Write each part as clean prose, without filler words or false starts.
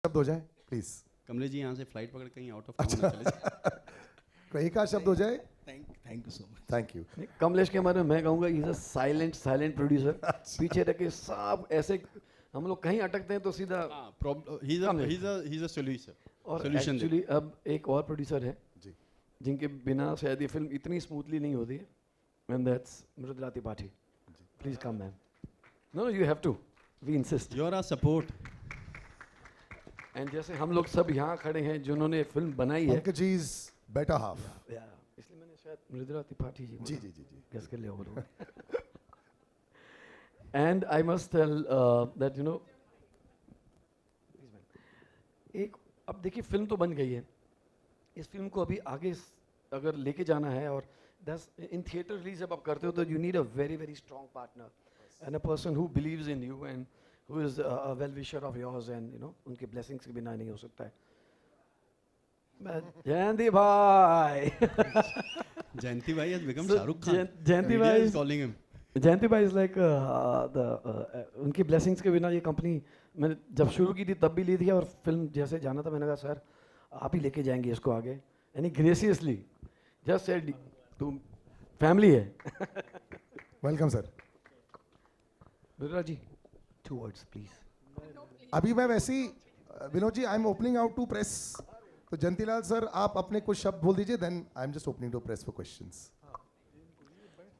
शब्द हो जाए प्लीज। कमलेश जी यहाँ से फ्लाइट पकड़ कहीं आउट ऑफ टाउन चले जाए। कहीं का शब्द हो जाए। Thank you so much. Thank you. Kamlesh के बारे में मैं कहूँगा इज अ साइलेंट प्रोड्यूसर। पीछे रह के सब ऐसे हम लोग कहीं अटकते हैं तो सीधा। He is a solution. और solution एक्चुअली अब एक और प्रोड्यूसर है जी। जिनके बिना शायद ये फिल्म इतनी स्मूथली नहीं होती है, and that's Mridula Tripathi. Please come ma'am. No you have to, we insist. You are our support. And जैसे हम लोग सब यहाँ खड़े हैं जिन्होंने फिल्म बनाई है, Pankaj ji is better half. इसलिए मैंने शायद मृदुला त्रिपाठी जी जी जी जी जी। गेस कर लिया वो लोग। And I must tell that you know, एक अब देखिए फिल्म तो बन गई है, इस फिल्म को अभी आगे अगर लेके जाना है और इन थिएटर रिलीज जब आप करते हो तो you need a very very strong partner and a person who believes in you and who is a well wisher of yours and you know उनके ब्लेसिंग्स के बिना नहीं हो सकता है। जयंती भाई। जयंती भाई has become So, Shahrukh Khan. Jayanti Media bhai is is- calling him. जयंती भाई इज लाइक उनकी ब्लेसिंग्स के बिना ये कंपनी मैंने जब शुरू की थी तब भी ली थी, और फिल्म जैसे जाना था मैंने कहा सर आप ही लेके जाएंगे इसको आगे, यानी ग्रेसियसली जस्ट सेड तुम फैमिली है। Welcome sir. Mridula ji 2 words please. अभी मैं वैसे ही Vinod ji I am opening out to press, तो जयंतीलाल सर आप अपने कुछ शब्द बोल दीजिए, then I am just opening to press for questions.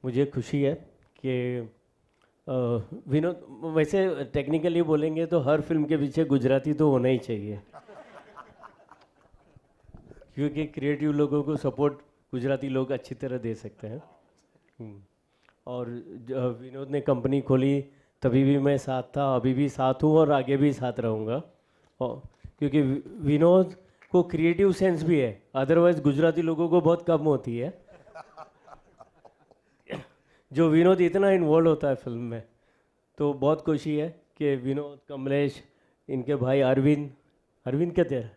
मुझे खुशी है कि विनोद, वैसे टेक्निकली बोलेंगे तो हर फिल्म के पीछे गुजराती तो होना ही चाहिए, क्योंकि क्रिएटिव लोगों को सपोर्ट गुजराती लोग अच्छी तरह दे सकते हैं। और विनोद ने कंपनी खोली तभी भी मैं साथ था, अभी भी साथ हूँ और आगे भी साथ रहूँगा। और क्योंकि विनोद को क्रिएटिव सेंस भी है, अदरवाइज गुजराती लोगों को बहुत कम होती है। जो विनोद इतना इन्वॉल्व होता है फिल्म में, तो बहुत खुशी है कि विनोद, कमलेश, इनके भाई अरविंद कहते हैं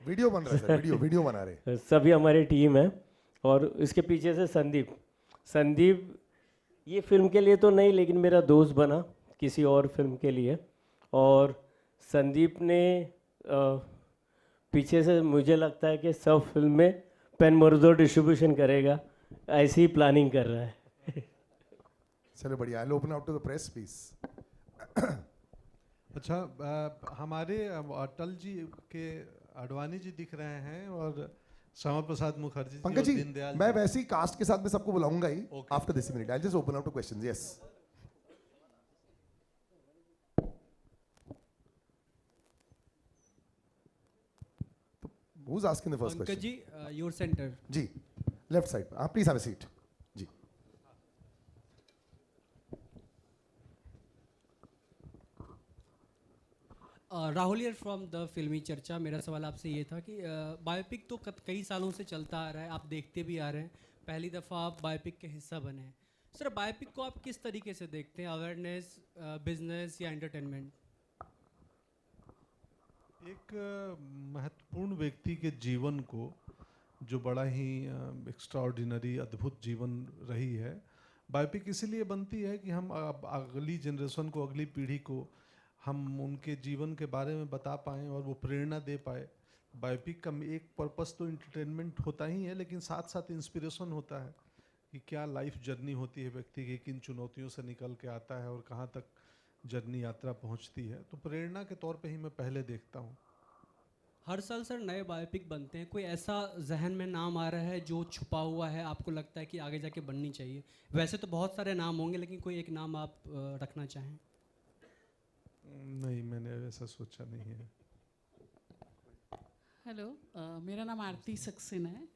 वीडियो बन रहा है सर, वीडियो बना रहे। सभी हमारी टीम है। और इसके पीछे से संदीप ये फिल्म के लिए तो नहीं, लेकिन मेरा दोस्त बना किसी और फिल्म के लिए। और संदीप ने पीछे से मुझे लगता है कि सब फिल्म में पेन मर्दो डिस्ट्रीब्यूशन करेगा, ऐसी ही प्लानिंग कर रहा है। चलो बढ़िया, I open out to the press please. अच्छा, हमारे अटल जी के अडवाणी जी दिख रहे हैं और श्यामा प्रसाद मुखर्जी जी पंकज और जी दीनदयाल मैं जी। वैसे ही कास्ट के साथ में सबको बुलाऊंगा ही Okay. After this minute. I just open out to questions. Yes who is asking the first Pankaj question? जी योर सेंटर। जी लेफ्ट साइड, आप प्लीज हैव अ सीट। जी Rahul here from the Filmi Charcha. मेरा सवाल आपसे ये था कि बायोपिक तो कई सालों से चलता आ रहा है, आप देखते भी आ रहे हैं, पहली दफ़ा आप बायोपिक के हिस्सा बने हैं। सर बायोपिक को आप किस तरीके से देखते हैं, अवेयरनेस, बिजनेस या एंटरटेनमेंट? एक महत्वपूर्ण व्यक्ति के जीवन को, जो बड़ा ही एक्स्ट्राऑर्डिनरी अद्भुत जीवन रही है, बायोपिक इसीलिए बनती है कि हम अगली जनरेशन को, अगली पीढ़ी को हम उनके जीवन के बारे में बता पाएँ और वो प्रेरणा दे पाए। बायोपिक का एक पर्पस तो एंटरटेनमेंट होता ही है, लेकिन साथ साथ इंस्पिरेशन होता है कि क्या लाइफ जर्नी होती है व्यक्ति की, किन चुनौतियों से निकल के आता है और कहाँ तक जर्नी यात्रा पहुँचती है। तो प्रेरणा के तौर पे ही मैं पहले देखता हूँ। हर साल सर नए बायोपिक बनते हैं, कोई ऐसा जहन में नाम आ रहा है जो छुपा हुआ है, आपको लगता है कि आगे जाके बननी चाहिए? वैसे तो बहुत सारे नाम होंगे, लेकिन कोई एक नाम आप रखना चाहें? नहीं, मैंने ऐसा सोचा नहीं है। हेलो, मेरा नाम आरती सक्सेना है।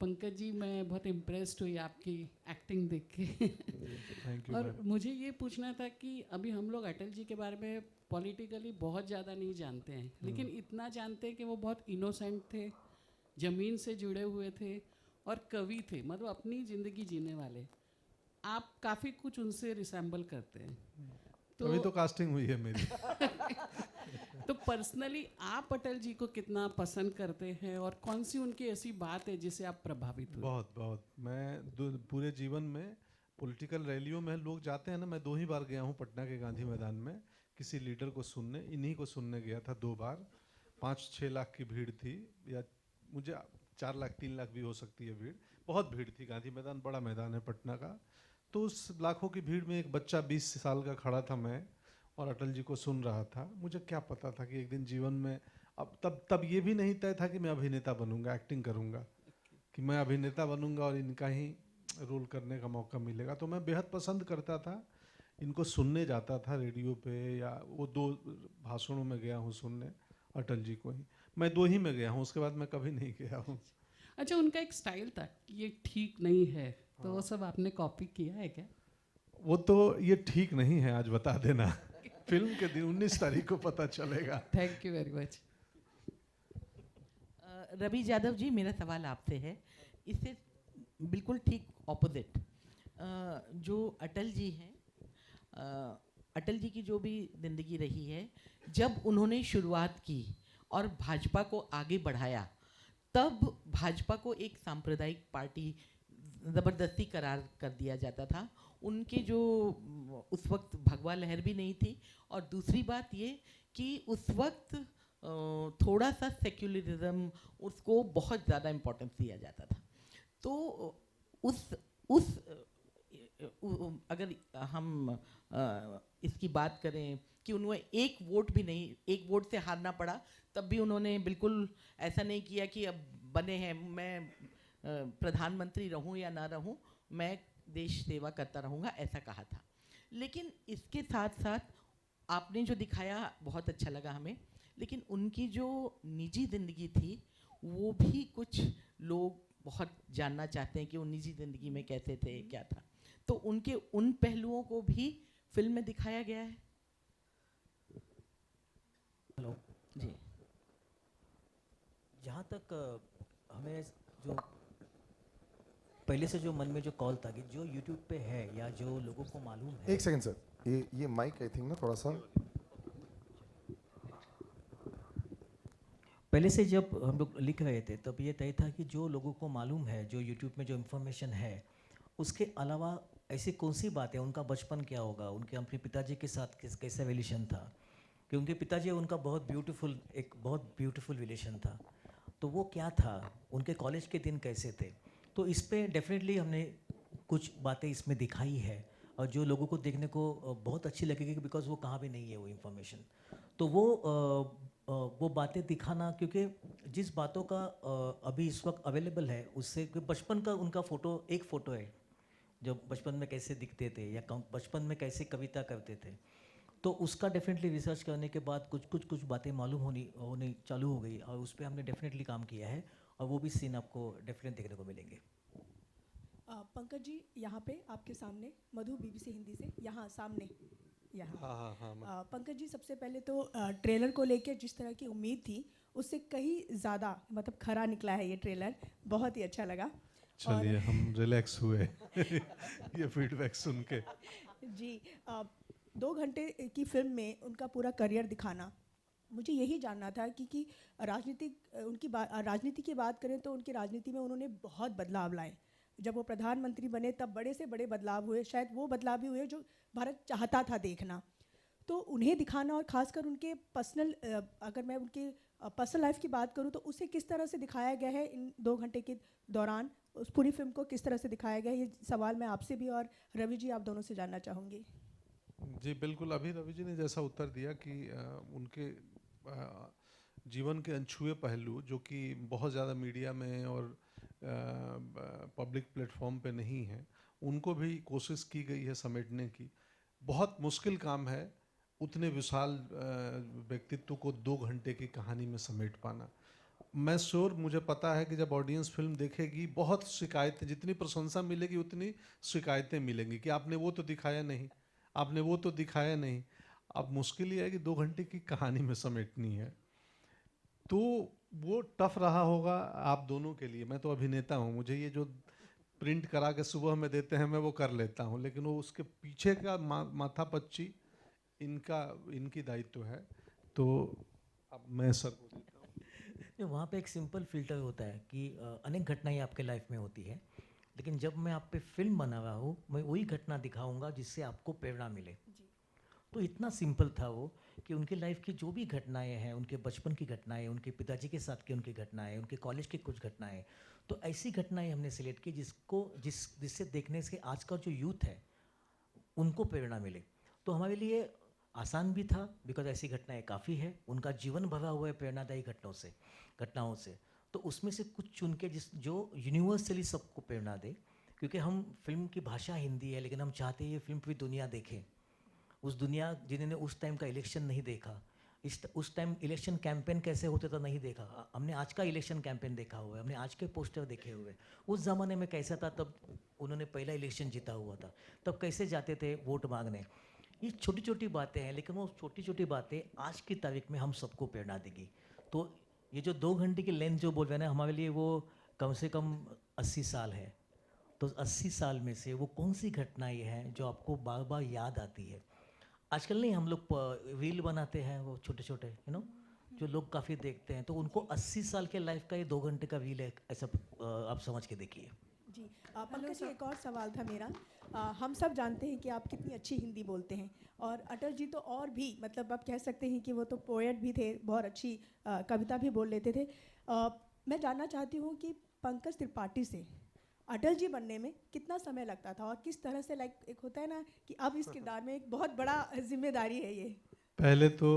पंकज जी, मैं बहुत इम्प्रेस्ड हुई आपकी एक्टिंग देख के। Thank you. और मुझे ये पूछना था कि अभी हम लोग अटल जी के बारे में पॉलिटिकली बहुत ज़्यादा नहीं जानते हैं, लेकिन इतना जानते हैं कि वो बहुत इनोसेंट थे, ज़मीन से जुड़े हुए थे और कवि थे, मतलब अपनी ज़िंदगी जीने वाले। आप काफ़ी कुछ उनसे रिसेंबल करते हैं। अभी तो कास्टिंग हुई है मेरी। तो पर्सनली आप अटल जी को कितना पसंद करते हैं और कौन सी उनकी ऐसी बात है जिससे आप प्रभावित हुए? बहुत मैं पूरे जीवन में पॉलिटिकल रैलियों में लोग जाते हैं ना, मैं 2 ही बार गया हूँ पटना के गांधी मैदान में, किसी लीडर को सुनने, इन्हीं को सुनने गया था 2 बार। 5-6 लाख की भीड़ थी, या मुझे 4 लाख 3 लाख भी हो सकती है भीड़, बहुत भीड़ थी। गांधी मैदान बड़ा मैदान है पटना का। तो उस लाखों की भीड़ में एक बच्चा 20 साल का खड़ा था, मैं, और अटल जी को सुन रहा था। मुझे क्या पता था कि एक दिन जीवन में, अब तब ये भी नहीं तय था कि मैं अभिनेता बनूंगा, एक्टिंग करूंगा, कि मैं अभिनेता बनूंगा और इनका ही रोल करने का मौका मिलेगा। तो मैं बेहद पसंद करता था, इनको सुनने जाता था रेडियो पे, या वो 2 भाषणों में गया हूँ सुनने, अटल जी को ही। मैं 2 ही में गया हूँ, उसके बाद मैं कभी नहीं गया हूँ। अच्छा, उनका एक स्टाइल था कि ये ठीक नहीं है, तो वो सब आपने कॉपी किया है क्या? वो तो ये ठीक नहीं है, आज बता देना। फिल्म के दिन 19 तारीख को पता चलेगा। Thank you very much. Ravi Yadav ji, मेरा सवाल आपसे है, इससे बिल्कुल ठीक ऑपोजिट। जो अटल जी हैं, अटल जी की जो भी ज़िंदगी रही है, जब उन्होंने शुरुआत की और भाजपा को आगे बढ़ाया, तब भाजपा को एक सांप्रदायिक पार्टी ज़बरदस्ती करार कर दिया जाता था। उनके जो उस वक्त भगवा लहर भी नहीं थी, और दूसरी बात ये कि उस वक्त थोड़ा सा सेक्युलरिज्म, उसको बहुत ज़्यादा इम्पोर्टेंस दिया जाता था। तो उस अगर हम इसकी बात करें कि उन्हें एक वोट भी नहीं, एक वोट से हारना पड़ा, तब भी उन्होंने बिल्कुल ऐसा नहीं किया कि अब बने हैं, मैं प्रधानमंत्री रहूं या ना रहूं, मैं देश सेवा करता रहूंगा, ऐसा कहा था। लेकिन इसके साथ साथ आपने जो दिखाया बहुत अच्छा लगा हमें, लेकिन उनकी जो निजी ज़िंदगी थी वो भी कुछ लोग बहुत जानना चाहते हैं कि वो निजी ज़िंदगी में कैसे थे, क्या था। तो उनके उन पहलुओं को भी फिल्म में दिखाया गया है। हेलो जी। जहाँ तक हमें जो पहले से जो मन में जो कॉल था कि जो यूट्यूब पे है या जो लोगों को मालूम है। एक सेकंड सर, ये माइक आई थिंक ना थोड़ा सा। पहले से जब हम लोग लिख रहे थे तब ये तय था कि जो लोगों को मालूम है, जो यूट्यूब में जो इन्फॉर्मेशन है, उसके अलावा ऐसी कौन सी बात है, उनका बचपन क्या होगा, उनके अपने पिताजी के साथ कैसा रिलेशन था, कि उनके पिताजी उनका बहुत ब्यूटीफुल रिलेशन था, तो वो क्या था, उनके कॉलेज के दिन कैसे थे। तो इस पे डेफिनेटली हमने कुछ बातें इसमें दिखाई है, और जो लोगों को देखने को बहुत अच्छी लगेगी, बिकॉज वो कहाँ भी नहीं है वो इन्फॉर्मेशन। तो वो बातें दिखाना, क्योंकि जिस बातों का अभी इस वक्त अवेलेबल है, उससे बचपन का उनका एक फ़ोटो है, जब बचपन में कैसे दिखते थे या बचपन में कैसे कविता करते थे, तो उसका डेफिनेटली रिसर्च करने के बाद कुछ बातें मालूम होनी चालू हो गई, और उस पर हमने डेफिनेटली काम किया है, और वो भी सीन आपको डेफिनेट देखने को मिलेंगे। पंकज जी, यहाँ पे आपके सामने, मधु BBC हिंदी से, यहाँ सामने, यहाँ। हाँ। पंकज जी, सबसे पहले तो ट्रेलर को लेकर जिस तरह की उम्मीद थी उससे कहीं ज़्यादा मतलब खरा निकला है ये ट्रेलर, बहुत ही अच्छा लगा। चलिए हम रिलैक्स हुए ये फीडबैक सुन के। जी, 2 घंटे की फिल्म में उनका पूरा करियर दिखाना, मुझे यही जानना था कि राजनीति की बात करें तो उनकी राजनीति में उन्होंने बहुत बदलाव लाए। जब वो प्रधानमंत्री बने तब बड़े से बड़े बदलाव हुए, शायद वो बदलाव भी हुए जो भारत चाहता था देखना। तो उन्हें दिखाना, और ख़ासकर उनके पर्सनल, अगर मैं उनके पर्सनल लाइफ की बात करूं तो उसे किस तरह से दिखाया गया है इन 2 घंटे के दौरान, उस पूरी फिल्म को किस तरह से दिखाया गया है, ये सवाल मैं आपसे भी और रवि जी आप दोनों से जानना चाहूँगी। जी बिल्कुल, अभी रवि जी ने जैसा उत्तर दिया कि उनके जीवन के अनछुए पहलू, जो कि बहुत ज़्यादा मीडिया में और पब्लिक प्लेटफॉर्म पे नहीं है, उनको भी कोशिश की गई है समेटने की। बहुत मुश्किल काम है उतने विशाल व्यक्तित्व को 2 घंटे की कहानी में समेट पाना। मैं श्योर, मुझे पता है कि जब ऑडियंस फिल्म देखेगी, बहुत शिकायतें, जितनी प्रशंसा मिलेगी उतनी शिकायतें मिलेंगी कि आपने वो तो दिखाया नहीं, आपने वो तो दिखाया नहीं। अब मुश्किल ये है कि 2 घंटे की कहानी में समेटनी है, तो वो टफ रहा होगा आप दोनों के लिए। मैं तो अभिनेता हूँ, मुझे ये जो प्रिंट करा के सुबह में देते हैं मैं वो कर लेता हूँ, लेकिन वो उसके पीछे का माथापच्ची इनकी दायित्व है। तो अब मैं सर को देता हूँ। वहाँ पे एक सिंपल फिल्टर होता है कि अनेक घटनाएं आपके लाइफ में होती है, लेकिन जब मैं आप पे फिल्म बना रहा हूँ, मैं वही घटना दिखाऊंगा जिससे आपको प्रेरणा मिले। तो इतना सिंपल था वो कि उनके लाइफ की जो भी घटनाएं हैं, उनके बचपन की घटनाएं, उनके पिताजी के साथ की उनकी घटनाएं, उनके कॉलेज की कुछ घटनाएं, तो ऐसी घटनाएं हमने सिलेक्ट की जिससे देखने से आज का जो यूथ है उनको प्रेरणा मिले। तो हमारे लिए आसान भी था बिकॉज ऐसी घटनाएं काफ़ी है, उनका जीवन भरा हुआ है प्रेरणादायी घटनाओं से। तो उसमें से कुछ चुन के जो यूनिवर्सली सबको प्रेरणा दे, क्योंकि हम फिल्म की भाषा हिंदी है लेकिन हम चाहते हैं ये फिल्म पूरी दुनिया देखे। उस दुनिया जिन्होंने उस टाइम का इलेक्शन नहीं देखा, उस टाइम इलेक्शन कैंपेन कैसे होते था नहीं देखा, हमने आज का इलेक्शन कैंपेन देखा हुआ है, हमने आज के पोस्टर देखे हुए। उस ज़माने में कैसा था, तब उन्होंने पहला इलेक्शन जीता हुआ था, तब कैसे जाते थे वोट मांगने। ये छोटी छोटी बातें हैं, लेकिन वो छोटी छोटी बातें आज की तारीख में हम सबको प्रेरणा देगी। तो ये जो 2 घंटे की लेंथ जो बोल रहे हैं ना, हमारे लिए वो कम से कम 80 साल है। तो 80 साल में से वो कौन सी घटनाएं हैं जो आपको बार बार याद आती है। आजकल नहीं, हम लोग रील बनाते हैं वो छोटे छोटे, जो लोग काफ़ी देखते हैं, तो उनको 80 साल के लाइफ का ये 2 घंटे का रील है, ऐसा आप समझ के देखिए। जी पंकज जी, एक और सवाल था मेरा। हम सब जानते हैं कि आप कितनी अच्छी हिंदी बोलते हैं, और अटल जी तो और भी, मतलब आप कह सकते हैं कि वो तो पोएट भी थे, बहुत अच्छी कविता भी बोल लेते थे। मैं जानना चाहती हूँ कि पंकज त्रिपाठी से अटल जी बनने में कितना समय लगता था, और किस तरह से, लाइक एक होता है ना कि अब इस किरदार में एक बहुत बड़ा जिम्मेदारी है ये। पहले तो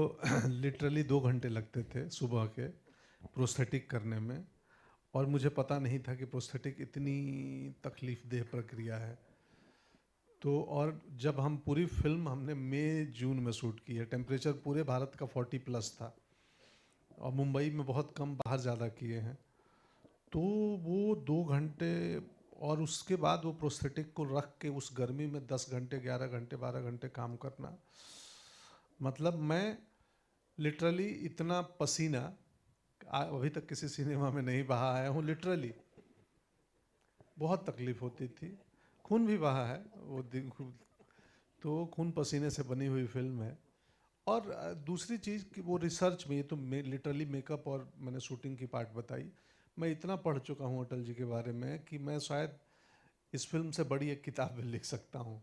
लिटरली 2 घंटे लगते थे सुबह के प्रोस्थेटिक करने में, और मुझे पता नहीं था कि प्रोस्थेटिक इतनी तकलीफ देह प्रक्रिया है। तो और जब हम पूरी फिल्म हमने मई जून में शूट की है, टेम्परेचर पूरे भारत का 40+ था, और मुंबई में बहुत कम, बाहर ज़्यादा किए हैं। तो वो 2 घंटे, और उसके बाद वो प्रोस्थेटिक को रख के उस गर्मी में 10 घंटे, 11 घंटे, 12 घंटे काम करना, मतलब मैं लिटरली इतना पसीना अभी तक किसी सिनेमा में नहीं बहा आया हूँ। लिटरली बहुत तकलीफ होती थी, खून भी बहा है वो दिन, तो खून पसीने से बनी हुई फिल्म है। और दूसरी चीज़ कि वो रिसर्च में, ये तो लिटरली मेकअप और मैंने शूटिंग की पार्ट बताई, मैं इतना पढ़ चुका हूँ अटल जी के बारे में कि मैं शायद इस फिल्म से बड़ी एक किताब लिख सकता हूँ।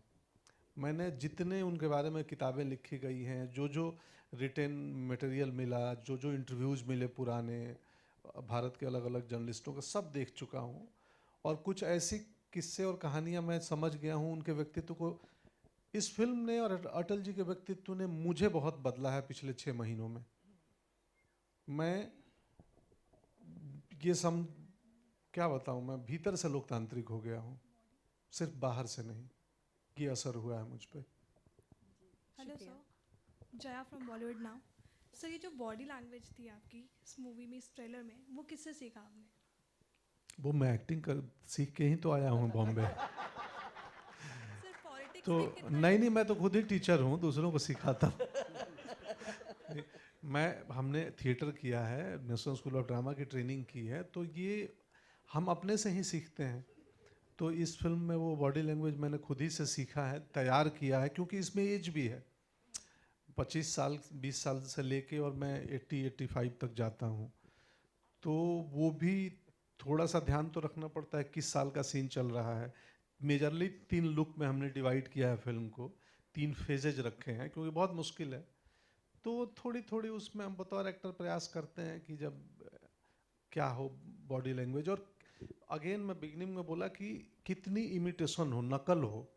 मैंने जितने उनके बारे में किताबें लिखी गई हैं, जो जो रिटन मटेरियल मिला, जो जो इंटरव्यूज़ मिले पुराने भारत के अलग अलग जर्नलिस्टों के, सब देख चुका हूँ। और कुछ ऐसी किस्से और कहानियाँ मैं समझ गया हूँ उनके व्यक्तित्व को। इस फिल्म ने और अटल जी के व्यक्तित्व ने मुझे बहुत बदला है पिछले 6 महीनों में। मैं ये क्या बताऊँ, मैं भीतर से लोकतांत्रिक हो गया हूँ, सिर्फ बाहर से नहीं। ये असर हुआ है मुझ पर। Hello sir, Jaya from Bollywood now. Sir, ये जो बॉडी लैंग्वेज थी आपकी इस मूवी में, इस ट्रेलर में, वो किससे सीखा आपने? वो मैं एक्टिंग कर सीख के ही तो आया हूँ बॉम्बे। सर पॉलिटिक्स तो में कितना नहीं, मैं तो खुद ही टीचर हूँ, दूसरों को सिखाता हूँ। हमने थिएटर किया है, नेशनल स्कूल ऑफ ड्रामा की ट्रेनिंग की है, तो ये हम अपने से ही सीखते हैं। तो इस फिल्म में वो बॉडी लैंग्वेज मैंने खुद ही से सीखा है, तैयार किया है, क्योंकि इसमें एज भी है 25 साल 20 साल से लेके, और मैं 80-85 तक जाता हूँ। तो वो भी थोड़ा सा ध्यान तो रखना पड़ता है किस साल का सीन चल रहा है। मेजरली 3 लुक में हमने डिवाइड किया है फिल्म को, 3 फेजेज रखे हैं, क्योंकि बहुत मुश्किल है। तो थोड़ी थोड़ी उसमें हम बतौर एक्टर प्रयास करते हैं कि जब क्या हो बॉडी लैंग्वेज। और अगेन मैं बिगनिंग में बोला कि कितनी इमिटेशन हो, नकल हो,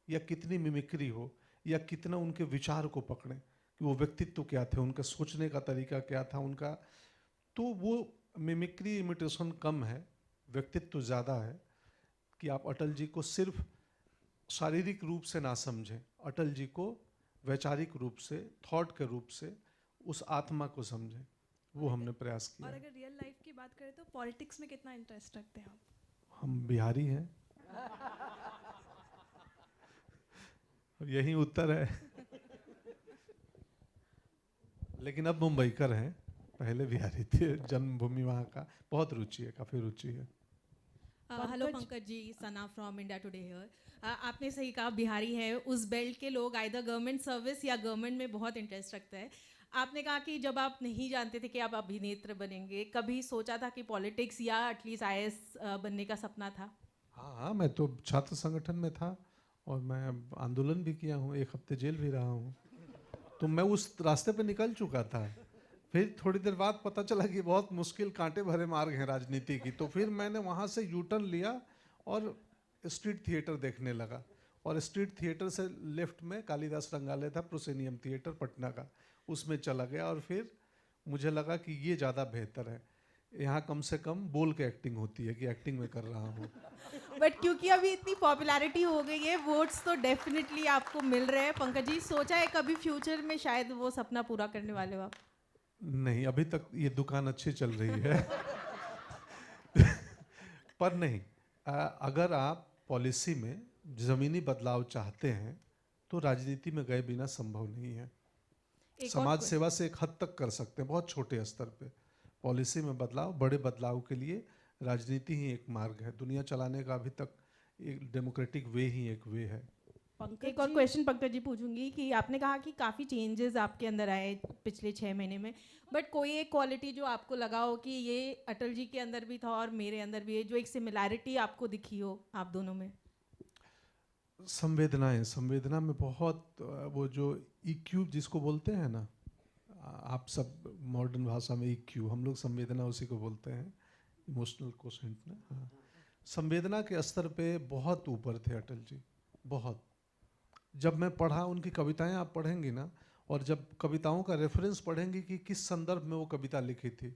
या कितनी मिमिक्री हो, या कितना उनके विचार को पकड़ें कि वो व्यक्तित्व क्या थे, उनका सोचने का तरीका क्या था उनका। तो वो मिमिक्री इमिटेशन कम है, व्यक्तित्व ज़्यादा है। कि आप अटल जी को सिर्फ शारीरिक रूप से ना समझें, अटल जी को वैचारिक रूप से, थॉट के रूप से, उस आत्मा को समझें। वो हमने प्रयास किया। और अगर रियल लाइफ की बात करें तो पॉलिटिक्स में कितना इंटरेस्ट रखते हैं आप? हम बिहारी हैं। यही उत्तर है। लेकिन अब मुंबईकर हैं, पहले बिहारी थे, जन्मभूमि वहाँ का, बहुत रुचि है, काफ़ी रुचि है। Hello Pankaj ji, Sana from India Today here. आपने सही कहा, बिहारी है, उस बेल्ट के लोग आइदर गवर्नमेंट सर्विस या गवर्नमेंट में बहुत इंटरेस्ट रखते हैं। आपने कहा कि जब आप नहीं जानते थे कि आप अभिनेत्र बनेंगे, कभी सोचा था कि पॉलिटिक्स या एटलीस्ट IAS बनने का सपना था? हाँ, मैं तो छात्र संगठन में था, और मैं आंदोलन भी किया हूँ, 1 हफ्ते जेल भी रहा हूँ। तो मैं उस रास्ते पे निकल चुका था। फिर थोड़ी देर बाद पता चला कि बहुत मुश्किल कांटे भरे मार्ग हैं राजनीति की, तो फिर मैंने वहाँ से यू टर्न लिया और स्ट्रीट थिएटर देखने लगा। और स्ट्रीट थिएटर से लेफ्ट में कालिदास रंगालय था, प्रोसेनियम थिएटर पटना का, उसमें चला गया। और फिर मुझे लगा कि ये ज़्यादा बेहतर है, यहाँ कम से कम बोल के एक्टिंग होती है कि एक्टिंग में कर रहा हूँ। बट क्योंकि अभी इतनी पॉपुलैरिटी हो गई है, वोट्स तो डेफिनेटली आपको मिल रहे हैं। पंकज जी, सोचा है कभी फ्यूचर में शायद वो सपना पूरा करने वाले हो आप? नहीं, अभी तक ये दुकान अच्छी चल रही है। पर नहीं, अगर आप पॉलिसी में ज़मीनी बदलाव चाहते हैं तो राजनीति में गए बिना संभव नहीं है। समाज सेवा से एक हद तक कर सकते हैं, बहुत छोटे स्तर पे। पॉलिसी में बदलाव, बड़े बदलाव के लिए राजनीति ही एक मार्ग है। दुनिया चलाने का अभी तक एक डेमोक्रेटिक वे ही एक वे है। एक और क्वेश्चन पंकज जी पूछूंगी कि आपने कहा कि काफ़ी चेंजेस आपके अंदर आए पिछले 6 महीने में, बट कोई एक क्वालिटी जो आपको लगा हो कि ये अटल जी के अंदर भी था और मेरे अंदर भी है, जो एक सिमिलैरिटी आपको दिखी हो आप दोनों में? संवेदनाएं, संवेदना में बहुत वो जो EQ जिसको बोलते हैं ना, आप सब मॉडर्न भाषा में EQ, हम लोग संवेदना उसी को बोलते हैं, इमोशनल कोशेंट ना। हाँ, संवेदना के स्तर पे बहुत ऊपर थे अटल जी, बहुत। जब मैं पढ़ा उनकी कविताएं, आप पढ़ेंगी ना, और जब कविताओं का रेफरेंस पढ़ेंगी कि किस संदर्भ में वो कविता लिखी थी,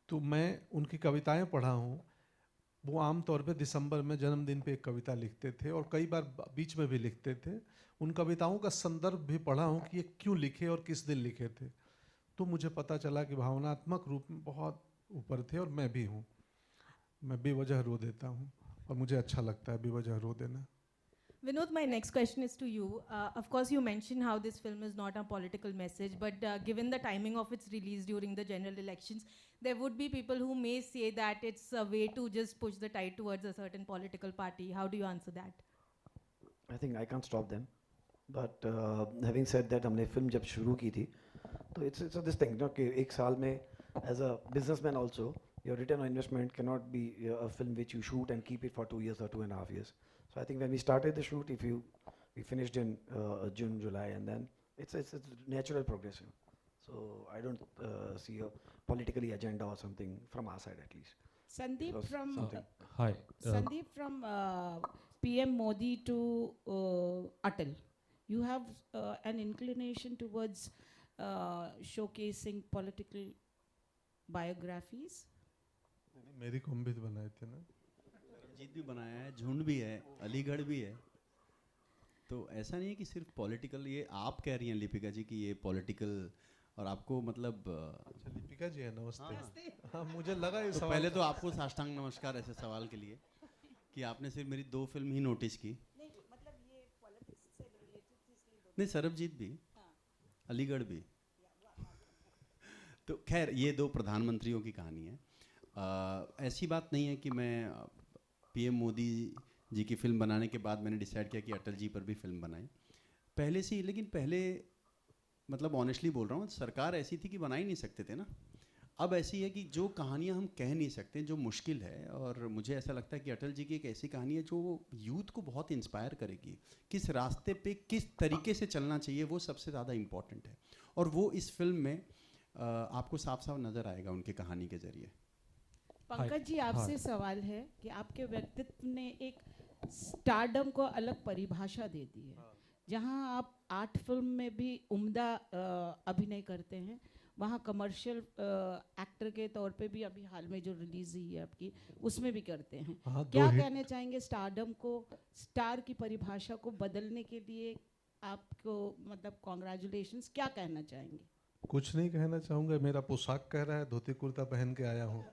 तो मैं उनकी कविताएं पढ़ा हूँ। वो आमतौर पे दिसंबर में जन्मदिन पे एक कविता लिखते थे और कई बार बीच में भी लिखते थे। उन कविताओं का संदर्भ भी पढ़ा हूँ कि ये क्यों लिखे और किस दिन लिखे थे, तो मुझे पता चला कि भावनात्मक रूप में बहुत ऊपर थे। और मैं भी हूँ, मैं बेवजह रो देता हूँ और मुझे अच्छा लगता है बेवजह रो देना। Vinod, my next question is to you. Of course, you mentioned how this film is not a political message, but given the timing of its release during the general elections, there would be people who may say that it's a way to just push the tide towards a certain political party. How do you answer that? I think I can't stop them. But having said that, हमने film जब शुरू की थी, तो it's this thing, कि एक साल में as a businessman also, your return on investment cannot be a film which you shoot and keep it for 2 years or 2.5 years. So I think when we started the shoot, we finished in June, July, and then it's natural progression. So I don't see a politically agenda or something from our side at least. Sandeep from Hi. Sandeep from PM Modi to Atal, you have an inclination towards showcasing political biographies. मेरी को भी बनाए थे ना, जीत भी बनाया है, झुंड भी है, अलीगढ़ भी है। तो ऐसा नहीं है कि सिर्फ पॉलिटिकल, ये आप कह रही हैं लिपिका जी कि ये पॉलिटिकल, और आपको मतलब अच्छा लिपिका जी है, नमस्ते। हाँ, मुझे लगा ये तो सवाल पहले तो आपको साष्टांग नमस्कार ऐसे सवाल के लिए कि आपने सिर्फ मेरी 2 फिल्म ही नोटिस की। नहीं, सरबजीत भी, अलीगढ़ भी। तो खैर ये 2 प्रधानमंत्रियों की कहानी है। ऐसी बात नहीं है कि मैं PM मोदी जी की फिल्म बनाने के बाद मैंने डिसाइड किया कि अटल जी पर भी फिल्म बनाएं, पहले से ही। लेकिन पहले मतलब ऑनेस्टली बोल रहा हूँ, सरकार ऐसी थी कि बना ही नहीं सकते थे ना। अब ऐसी है कि जो कहानियाँ हम कह नहीं सकते, जो मुश्किल है, और मुझे ऐसा लगता है कि अटल जी की एक ऐसी कहानी है जो यूथ को बहुत इंस्पायर करेगी। किस रास्ते पे किस तरीके से चलना चाहिए वो सबसे ज़्यादा इम्पॉर्टेंट है, और वो इस फिल्म में आपको साफ साफ नज़र आएगा उनकी कहानी के ज़रिए। पंकज जी, आपसे सवाल है कि आपके व्यक्तित्व ने एक स्टारडम को अलग परिभाषा दे दी है। जहां आप 8 फिल्म में भी उम्दा अभिनय करते हैं, वहां कमर्शियल एक्टर के तौर पे भी अभी हाल में जो रिलीज हुई है आपकी, उसमें भी करते हैं। क्या कहना चाहेंगे स्टारडम को, स्टार की परिभाषा को बदलने के लिए आपको, मतलब कॉन्ग्रेचुलेशंस, क्या कहना चाहेंगे? कुछ नहीं कहना चाहूँगा, मेरा पोशाक कह रहा है, धोती कुर्ता पहन के आया हूँ।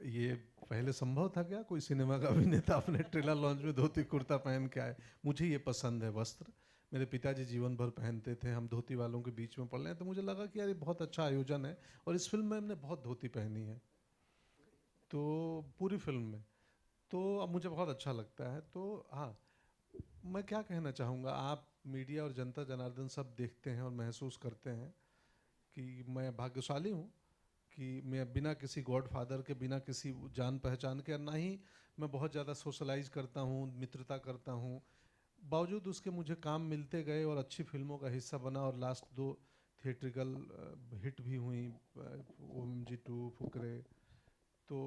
ये पहले संभव था क्या कोई सिनेमा का अभिनेता अपने ट्रेलर लॉन्च में धोती कुर्ता पहन के आए? मुझे ये पसंद है वस्त्र, मेरे पिताजी जीवन भर पहनते थे, हम धोती वालों के बीच में पड़ रहे हैं, तो मुझे लगा कि यार ये बहुत अच्छा आयोजन है। और इस फिल्म में हमने बहुत धोती पहनी है, तो पूरी फिल्म में, तो अब मुझे बहुत अच्छा लगता है। तो हाँ, मैं क्या कहना चाहूँगा, आप मीडिया और जनता जनार्दन सब देखते हैं और महसूस करते हैं कि मैं भाग्यशाली हूँ कि मैं बिना किसी गॉडफादर के, बिना किसी जान पहचान के, ना ही मैं बहुत ज़्यादा सोशलाइज करता हूँ, मित्रता करता हूँ, बावजूद उसके मुझे काम मिलते गए और अच्छी फिल्मों का हिस्सा बना, और लास्ट 2 थिएट्रिकल हिट भी हुई, OMG 2, फुकरे, तो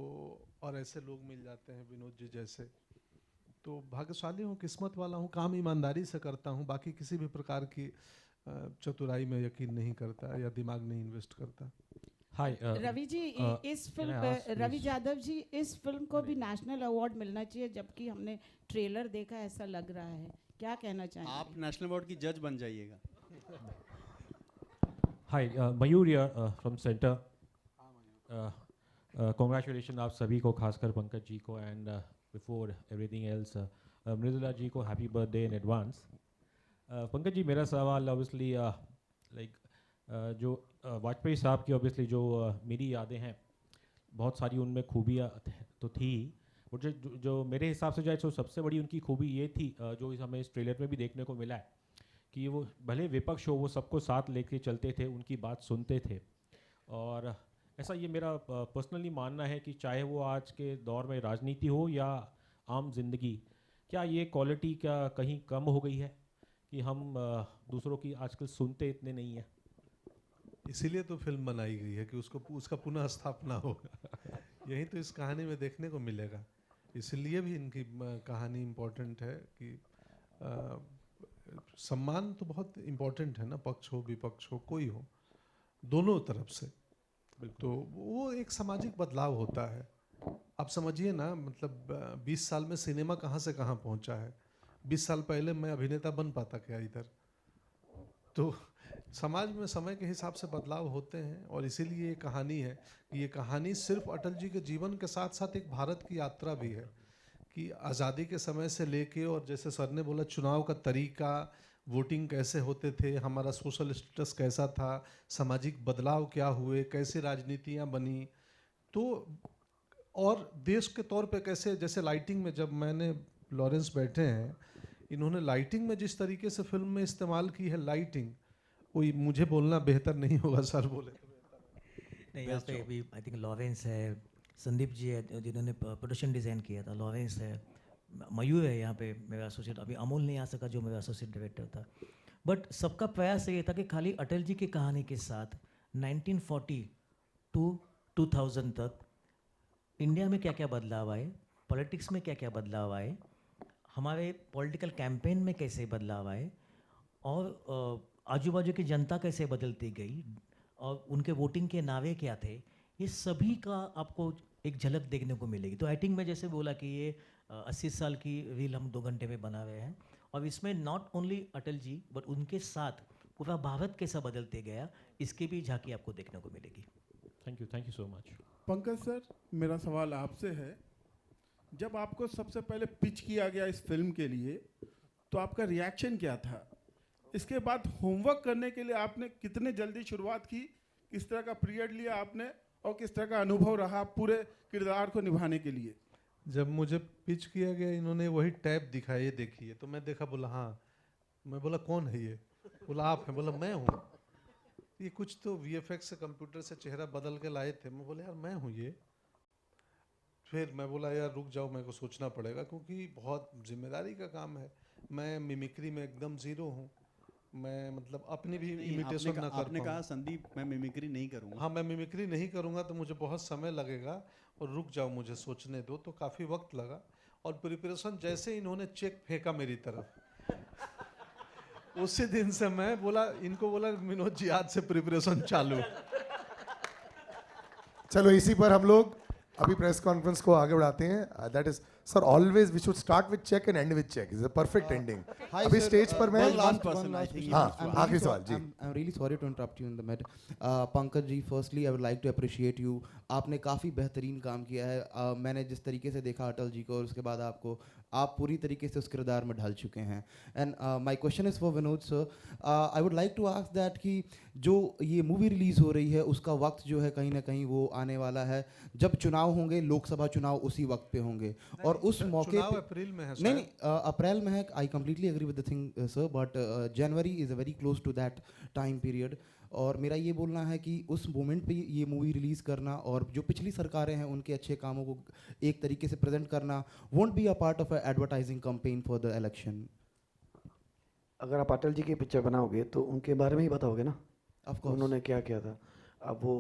और ऐसे लोग मिल जाते हैं विनोद जी जैसे, तो भाग्यशाली हूँ, किस्मत वाला हूँ, काम ईमानदारी से करता हूँ, बाकी किसी भी प्रकार की चतुराई में यकीन नहीं करता या दिमाग नहीं इन्वेस्ट करता। हाय रवि जी, इस फिल्म रवि यादव जी, इस फिल्म को भी नेशनल अवार्ड मिलना चाहिए, जबकि हमने ट्रेलर देखा ऐसा लग रहा है, क्या कहना चाहेंगे? आप नेशनल अवार्ड की जज बन जाइएगा। Hi Mayur from centre, congratulation आप सभी को, खासकर पंकज जी को, and before everything else Mridula ji को happy birthday in advance. Pankaj ji, मेरा सवाल ऑब्वियसली लाइक जो वाजपेयी साहब की ऑब्वियसली जो मेरी यादें हैं, बहुत सारी उनमें खूबियाँ तो थी, मुझे जो मेरे हिसाब से जो है तो सबसे बड़ी उनकी खूबी ये थी, जो हमें इस ट्रेलर में भी देखने को मिला है, कि वो भले विपक्ष हो वो सबको साथ लेके चलते थे, उनकी बात सुनते थे, और ऐसा ये मेरा पर्सनली मानना है कि चाहे वो आज के दौर में राजनीति हो या आम जिंदगी, क्या ये क्वालिटी क्या कहीं कम हो गई है कि हम दूसरों की आजकल सुनते इतने नहीं हैं? इसीलिए तो फिल्म बनाई गई है कि उसका पुनः स्थापना हो। यही तो इस कहानी में देखने को मिलेगा, इसलिए भी इनकी कहानी इम्पोर्टेंट है कि सम्मान तो बहुत इम्पोर्टेंट है ना, पक्ष हो विपक्ष हो कोई हो, दोनों तरफ से, तो वो एक सामाजिक बदलाव होता है। आप समझिए ना, मतलब 20 साल में सिनेमा कहाँ से कहाँ पहुँचा है। 20 साल पहले मैं अभिनेता बन पाता क्या इधर? तो समाज में समय के हिसाब से बदलाव होते हैं, और इसीलिए ये कहानी है कि ये कहानी सिर्फ अटल जी के जीवन के साथ साथ एक भारत की यात्रा भी है, कि आज़ादी के समय से लेके, और जैसे सर ने बोला चुनाव का तरीका, वोटिंग कैसे होते थे, हमारा सोशल स्टेटस कैसा था, सामाजिक बदलाव क्या हुए, कैसे राजनीतियाँ बनी, तो और देश के तौर पे कैसे, जैसे लाइटिंग में, जब मैंने लॉरेंस बैठे हैं, इन्होंने लाइटिंग में जिस तरीके से फिल्म में इस्तेमाल की है लाइटिंग, कोई मुझे बोलना बेहतर नहीं होगा, सर बोले तो नहीं, यहाँ पे भी आई थिंक लॉरेंस है, संदीप जी है जिन्होंने प्रोडक्शन डिज़ाइन किया था, लॉरेंस है, मयूर है यहाँ पे मेरा एसोसिएट, अभी अमोल नहीं आ सका जो मेरा एसोसिएट डायरेक्टर था, बट सबका प्रयास ये था कि खाली अटल जी की कहानी के साथ 1940 टू 2000 तक इंडिया में क्या क्या बदलाव आए, पॉलिटिक्स में क्या क्या बदलाव आए, हमारे पॉलिटिकल कैंपेन में कैसे बदलाव आए, और आजू बाजू की जनता कैसे बदलती गई, और उनके वोटिंग के नावे क्या थे, ये सभी का आपको एक झलक देखने को मिलेगी। तो आई थिंक मैं जैसे बोला कि ये 80 साल की रील हम 2 घंटे में बना रहे हैं, और इसमें not only Atal ji but उनके साथ पूरा भारत कैसा बदलते गया, इसकी भी झांकी आपको देखने को मिलेगी। Thank you so much. Pankaj sir, मेरा सवाल आपसे है, जब आपको सबसे पहले पिच किया गया इस फिल्म के लिए, तो आपका रिएक्शन क्या था? इसके बाद होमवर्क करने के लिए आपने कितने जल्दी शुरुआत की, किस तरह का पीरियड लिया आपने, और किस तरह का अनुभव रहा पूरे किरदार को निभाने के लिए? जब मुझे पिच किया गया, इन्होंने वही टैब दिखाया, ये देखिए, तो मैं देखा, बोला हाँ, मैं बोला कौन है ये, बोला आप हैं, बोला मैं हूँ। ये कुछ तो VFX से कंप्यूटर से चेहरा बदल के लाए थे, मैं बोला यार मैं हूँ ये। फिर मैं बोला यार रुक जाओ, मेरे को सोचना पड़ेगा, क्योंकि बहुत जिम्मेदारी का काम है। मैं मिमिक्री में एकदम ज़ीरो हूँ, मैं मतलब अपनी भी इमिटेशन ना कर आपने कहा संदीप मैं मिमिक्री नहीं करूँगा। हाँ, मैं मिमिक्री नहीं करूँगा तो मुझे बहुत समय लगेगा, और रुक जाओ मुझे सोचने दो, तो काफ़ी वक्त लगा। और प्रिपरेशन जैसे इन्होंने चेक फेंका मेरी तरफ, उसी दिन से मैं बोला, इनको बोला विनोद जी आज से प्रिपरेशन चालू। चलो इसी पर हम लोग अभी प्रेस कॉन्फ्रेंस को आगे बढ़ाते हैं। That is sir, always we should start with check and end with check, is a perfect ending. अभी स्टेज पर मैं हाँ आखिरी सवाल जी। I am really sorry to interrupt you in the mid. Pankaj ji, firstly I would like to appreciate you, आपने काफ़ी बेहतरीन काम किया है। मैंने जिस तरीके से देखा अटल जी को, और उसके बाद आपको, आप पूरी तरीके से उस किरदार में ढल चुके हैं। And my question is for Vinod sir, I would like to ask that कि जो ये मूवी रिलीज़ हो रही है, उसका वक्त जो है कहीं ना कहीं वो आने वाला है जब चुनाव होंगे, लोकसभा चुनाव उसी वक्त पे होंगे, और उस मौके पे अप्रैल में है। नहीं, अप्रैल में है। I completely agree with the thing sir, but January is very close to that time period. और मेरा ये बोलना है कि उस मोमेंट पे ये मूवी रिलीज़ करना, और जो पिछली सरकारें हैं उनके अच्छे कामों को एक तरीके से प्रेजेंट करना, won't be a part of advertising campaign for the election. अगर आप अटल जी की पिक्चर बनाओगे तो उनके बारे में ही बताओगे ना, Of course. उन्होंने क्या किया था। अब वो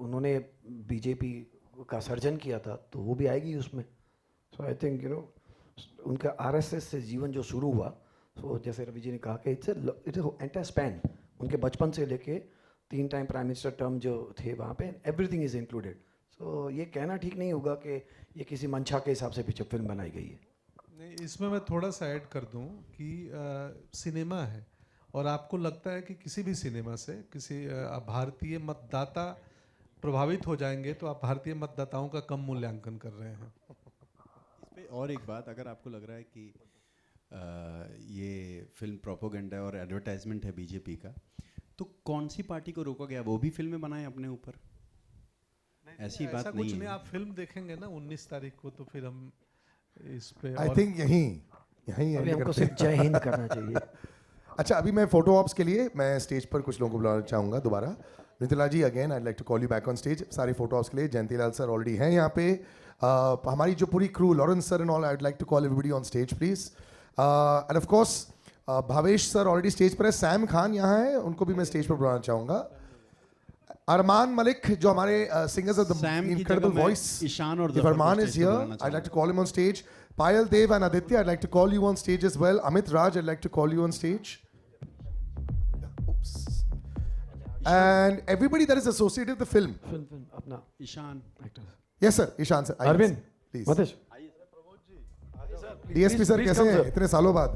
उन्होंने बीजेपी का सर्जन किया था तो वो भी आएगी उसमें। सो आई थिंक यू नो उनका आरएसएस से जीवन जो शुरू हुआ, सो जैसे रवि जी ने कहा कि इट्स एंटायर स्पैन, उनके बचपन से लेके 3 टाइम प्राइम मिनिस्टर टर्म जो थे वहाँ पे एवरीथिंग इज़ इंक्लूडेड। सो ये कहना ठीक नहीं होगा कि ये किसी मंशा के हिसाब से पिक्चर फिल्म बनाई गई है। नहीं, इसमें मैं थोड़ा सा ऐड कर दूं कि सिनेमा है और आपको लगता है कि किसी भी सिनेमा से किसी भारतीय मतदाता प्रभावित हो जाएंगे तो आप भारतीय मतदाताओं का कम मूल्यांकन कर रहे हैं। इस पे और एक बात, अगर आपको लग रहा है कि ये फिल्म प्रोपोगेंडा और एडवर्टाइजमेंट है बीजेपी का, तो कौन सी पार्टी को रोका गया वो भी फिल्में बनाएं अपने ऊपर? ऐसी बात ऐसा नहीं कुछ है। नहीं, आप फिल्म देखेंगे ना 19 तारीख को तो फिर हम इस पे आई थिंक यहीं अभी हमको सिर्फ जय हिंद करना चाहिए। अच्छा, अभी मैं फोटो ऑप्स के लिए मैं स्टेज पर कुछ लोगों को बुलाना चाहूँगा दोबारा। Mithila ji, again I like to call you back on stage. सारे फोटो ऑप्स के लिए जयंतीलाल सर ऑलरेडी हैं यहाँ पे। हमारी जो पूरी crew, Lawrence sir and all, I like to call everybody on stage please. And of course Bhavesh sir already stage पर है। सैम खान यहाँ है, उनको भी मैं स्टेज पर बुलाना चाहूँगा। अरमान मलिक जो हमारे singers of the incredible voice, Ishaan और Arman is here. I'd like to call him on stage. Payal Dev and Aditya, I'd like to call you on stage as well. Amit Raj, I'd like to call you on stage. Oops. And everybody that is associated with the film. Film अपना Ishan actor. Yes sir, Ishan sir. Arvind please. Matesh DSP sir कैसे हैं इतने सालों बाद?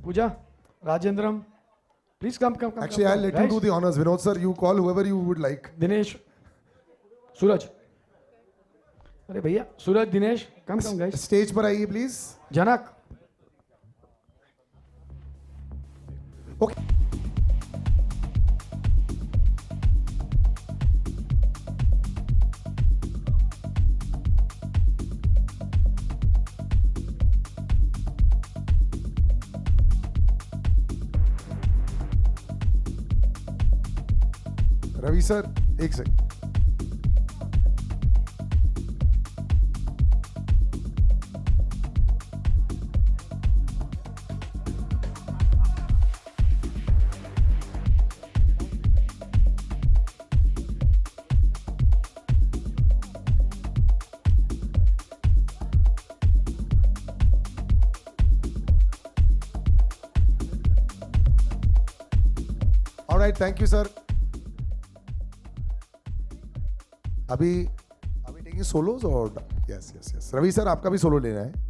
Pooja Rajendram, please come. Actually, I'll let you do the honors. Vinod sir, you call whoever you would like. Dinesh, Suraj, अरे भैया Suraj, Dinesh, come guys. Stage पर आइए please. Janak, okay. Ravi sir, एक second. Alright, thank you sir. अभी टेकिंग सोलोज और यस रवि सर आपका भी solo लेना है।